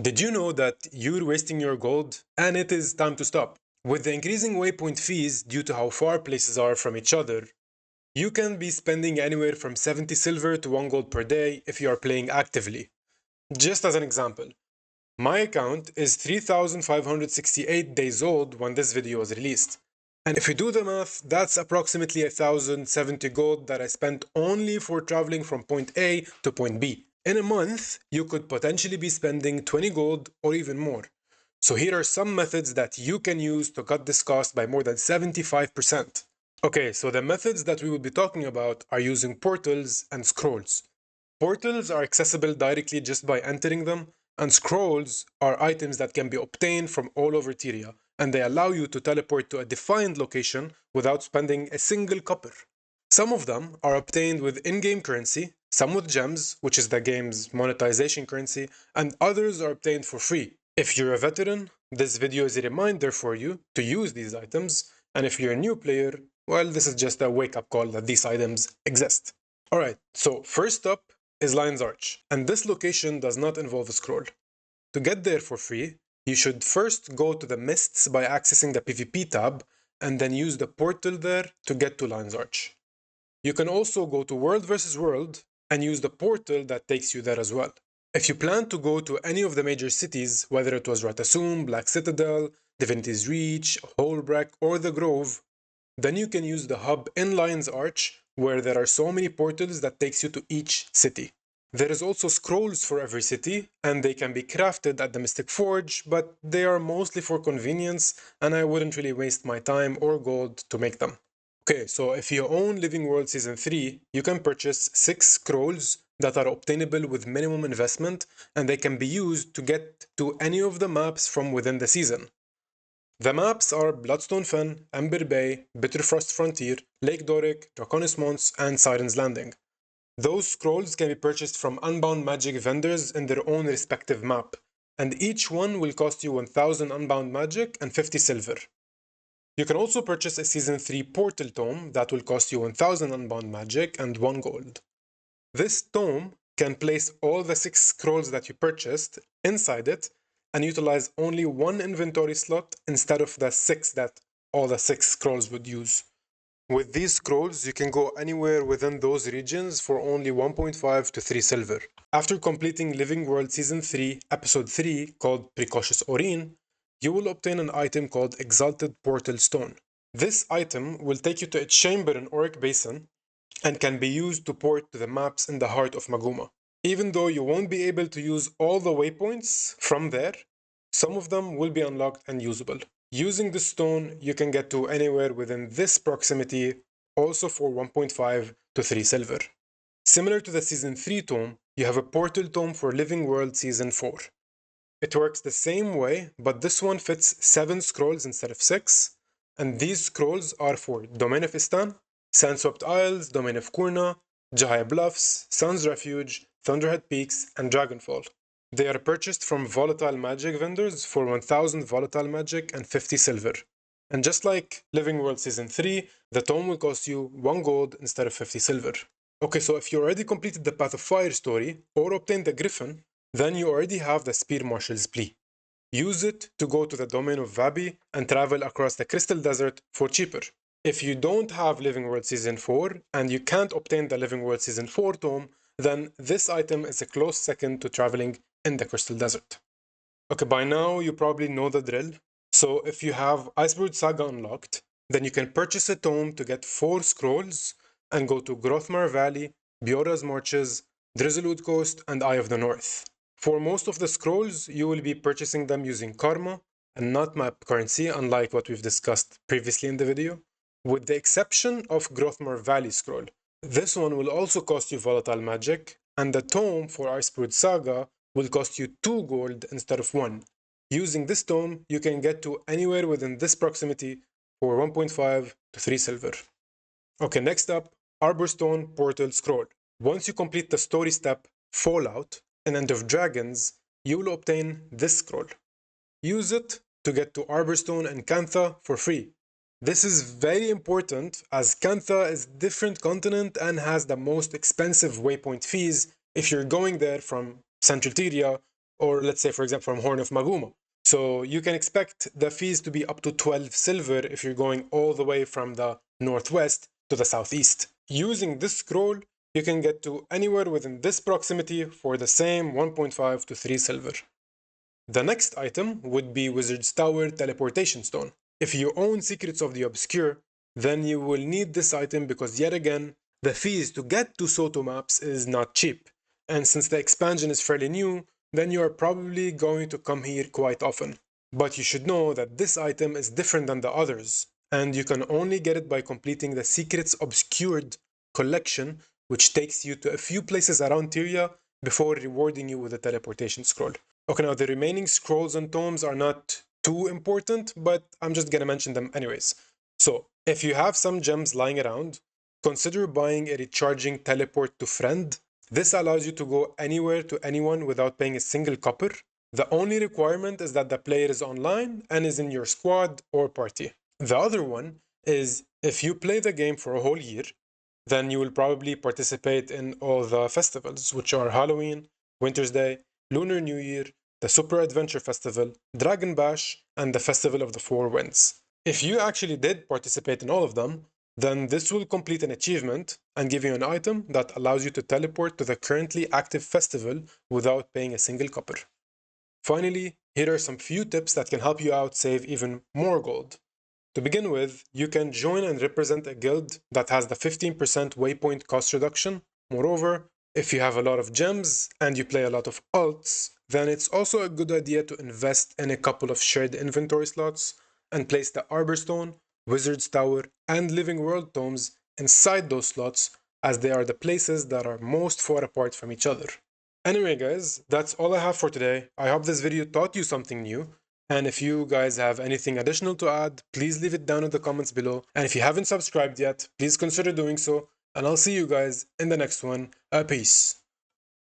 Did you know that you're wasting your gold and it is time to stop? With the increasing waypoint fees due to how far places are from each other, you can be spending anywhere from 70 silver to 1 gold per day if you are playing actively. Just as an example, my account is 3,568 days old when this video was released. And if you do the math, that's approximately 1,070 gold that I spent only for traveling from point A to point B. In a month, you could potentially be spending 20 gold or even more. So here are some methods that you can use to cut this cost by more than 75%. Okay, so the methods that we will be talking about are using portals and scrolls. Portals are accessible directly just by entering them, and scrolls are items that can be obtained from all over Tyria, and they allow you to teleport to a defined location without spending a single copper. Some of them are obtained with in-game currency, some with gems, which is the game's monetization currency, and others are obtained for free. If you're a veteran, this video is a reminder for you to use these items, and if you're a new player, well, this is just a wake-up call that these items exist. Alright, so first up is Lion's Arch, and this location does not involve a scroll. To get there for free, you should first go to the Mists by accessing the PvP tab, and then use the portal there to get to Lion's Arch. You can also go to World vs. World and use the portal that takes you there as well. If you plan to go to any of the major cities, whether it was Ratasum, Black Citadel, Divinity's Reach, Holbreck, or the Grove, then you can use the hub in Lion's Arch, where there are so many portals that takes you to each city. There is also scrolls for every city, and they can be crafted at the Mystic Forge, but they are mostly for convenience, and I wouldn't really waste my time or gold to make them. Okay, so if you own Living World Season 3, you can purchase 6 scrolls that are obtainable with minimum investment, and they can be used to get to any of the maps from within the season. The maps are Bloodstone Fen, Ember Bay, Bitterfrost Frontier, Lake Doric, Draconis Mons, and Siren's Landing. Those scrolls can be purchased from Unbound Magic vendors in their own respective map, and each one will cost you 1000 Unbound Magic and 50 silver. You can also purchase a Season 3 Portal Tome that will cost you 1000 Unbound Magic and 1 gold. This tome can place all the 6 scrolls that you purchased inside it and utilize only 1 inventory slot instead of the 6 that all the 6 scrolls would use. With these scrolls, you can go anywhere within those regions for only 1.5 to 3 silver. After completing Living World Season 3, Episode 3, called Precautious Oreen, you will obtain an item called Exalted Portal Stone. This item will take you to a chamber in Auric Basin and can be used to port to the maps in the heart of Maguuma. Even though you won't be able to use all the waypoints from there, some of them will be unlocked and usable. Using this stone, you can get to anywhere within this proximity, also for 1.5 to 3 silver. Similar to the Season 3 tome, you have a portal tome for Living World Season 4. It works the same way, but this one fits 7 scrolls instead of 6, and these scrolls are for Domain of Istan, Sandswept Isles, Domain of Kurna, Jahaya Bluffs, Sun's Refuge, Thunderhead Peaks, and Dragonfall. They are purchased from volatile magic vendors for 1000 volatile magic and 50 silver. And just like Living World Season 3, the tome will cost you 1 gold instead of 50 silver. Okay, so if you already completed the Path of Fire story or obtained the Griffin, then you already have the Spear Marshal's Plea. Use it to go to the domain of Vabi and travel across the Crystal Desert for cheaper. If you don't have Living World Season 4 and you can't obtain the Living World Season 4 tome, then this item is a close second to traveling in the Crystal Desert. Okay, by now you probably know the drill. So if you have Brood Saga unlocked, then you can purchase a tome to get 4 scrolls and go to Grothmar Valley, Biora's Marches, Drizzlewood Coast, and Eye of the North. For most of the scrolls, you will be purchasing them using Karma and not map currency, unlike what we've discussed previously in the video, with the exception of Grothmar Valley scroll. This one will also cost you volatile magic, and the tome for Brood Saga will cost you 2 gold instead of 1. Using this tome, you can get to anywhere within this proximity for 1.5 to 3 silver. Okay, next up, Arborstone Portal Scroll. Once you complete the story step Fallout in End of Dragons, you will obtain this scroll. Use it to get to Arborstone and Cantha for free. This is very important as Cantha is a different continent and has the most expensive waypoint fees if you're going there from Central Tyria or let's say, for example, from Horn of Maguuma. So you can expect the fees to be up to 12 silver if you're going all the way from the northwest to the southeast. Using this scroll, you can get to anywhere within this proximity for the same 1.5 to 3 silver. The next item would be Wizard's Tower Teleportation Stone. If you own Secrets of the Obscure, then you will need this item because yet again, the fees to get to SOTO maps is not cheap. And since the expansion is fairly new, then you are probably going to come here quite often. But you should know that this item is different than the others, and you can only get it by completing the Secrets Obscured collection, which takes you to a few places around Tyria before rewarding you with a teleportation scroll. Okay, now the remaining scrolls and tomes are not too important, but I'm just gonna mention them anyways. So, if you have some gems lying around, consider buying a recharging teleport to friend. This allows you to go anywhere to anyone without paying a single copper. The only requirement is that the player is online and is in your squad or party. The other one is if you play the game for a whole year, then you will probably participate in all the festivals, which are Halloween, Winter's Day, Lunar New Year, the Super Adventure Festival, Dragon Bash, and the Festival of the Four Winds. If you actually did participate in all of them, then this will complete an achievement and give you an item that allows you to teleport to the currently active festival without paying a single copper. Finally, here are some few tips that can help you out save even more gold. To begin with, you can join and represent a guild that has the 15% waypoint cost reduction. Moreover, if you have a lot of gems and you play a lot of alts, then it's also a good idea to invest in a couple of shared inventory slots and place the Arborstone, Wizard's Tower, and Living World tomes inside those slots, as they are the places that are most far apart from each other. Anyway guys, that's all I have for today. I hope this video taught you something new. And if you guys have anything additional to add, please leave it down in the comments below. And if you haven't subscribed yet, please consider doing so. And I'll see you guys in the next one. Peace.